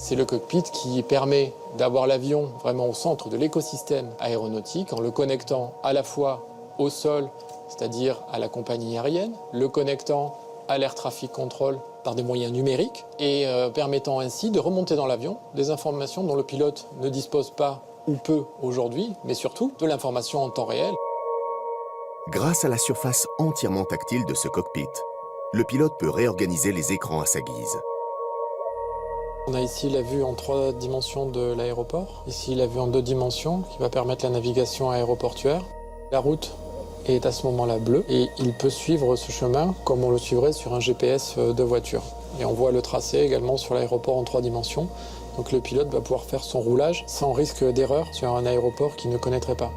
C'est le cockpit qui permet d'avoir l'avion vraiment au centre de l'écosystème aéronautique en le connectant à la fois au sol, c'est-à-dire à la compagnie aérienne, le connectant à l'Air Traffic Control par des moyens numériques et permettant ainsi de remonter dans l'avion des informations dont le pilote ne dispose pas ou peu aujourd'hui, mais surtout de l'information en temps réel. Grâce à la surface entièrement tactile de ce cockpit, le pilote peut réorganiser les écrans à sa guise. On a ici la vue en 3 dimensions de l'aéroport, ici la vue en 2 dimensions qui va permettre la navigation aéroportuaire. La route est à ce moment-là bleue et il peut suivre ce chemin comme on le suivrait sur un GPS de voiture. Et on voit le tracé également sur l'aéroport en 3 dimensions. Donc le pilote va pouvoir faire son roulage sans risque d'erreur sur un aéroport qu'il ne connaîtrait pas.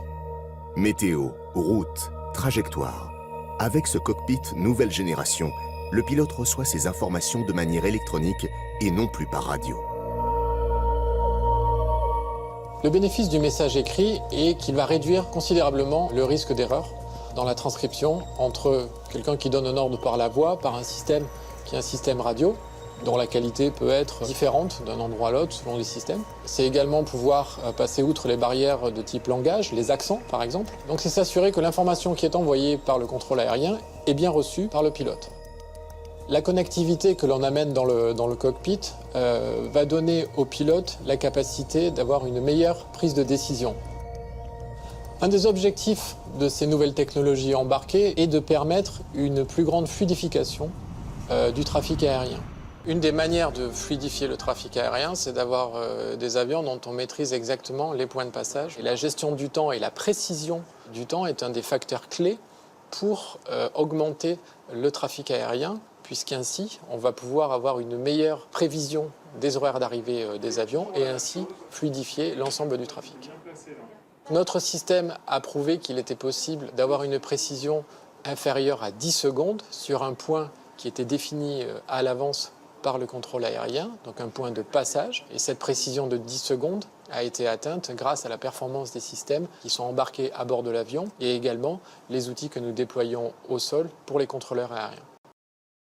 Météo, route, trajectoire. Avec ce cockpit nouvelle génération, le pilote reçoit ces informations de manière électronique et non plus par radio. Le bénéfice du message écrit est qu'il va réduire considérablement le risque d'erreur dans la transcription entre quelqu'un qui donne un ordre par la voix, par un système qui est un système radio, dont la qualité peut être différente d'un endroit à l'autre selon les systèmes. C'est également pouvoir passer outre les barrières de type langage, les accents par exemple. Donc c'est s'assurer que l'information qui est envoyée par le contrôle aérien est bien reçue par le pilote. La connectivité que l'on amène dans le cockpit va donner au pilote la capacité d'avoir une meilleure prise de décision. Un des objectifs de ces nouvelles technologies embarquées est de permettre une plus grande fluidification du trafic aérien. Une des manières de fluidifier le trafic aérien, c'est d'avoir des avions dont on maîtrise exactement les points de passage. Et la gestion du temps et la précision du temps est un des facteurs clés pour augmenter le trafic aérien, puisqu'ainsi, on va pouvoir avoir une meilleure prévision des horaires d'arrivée des avions et ainsi fluidifier l'ensemble du trafic. Notre système a prouvé qu'il était possible d'avoir une précision inférieure à 10 secondes sur un point qui était défini à l'avance par le contrôle aérien, donc un point de passage. Et cette précision de 10 secondes a été atteinte grâce à la performance des systèmes qui sont embarqués à bord de l'avion et également les outils que nous déployons au sol pour les contrôleurs aériens.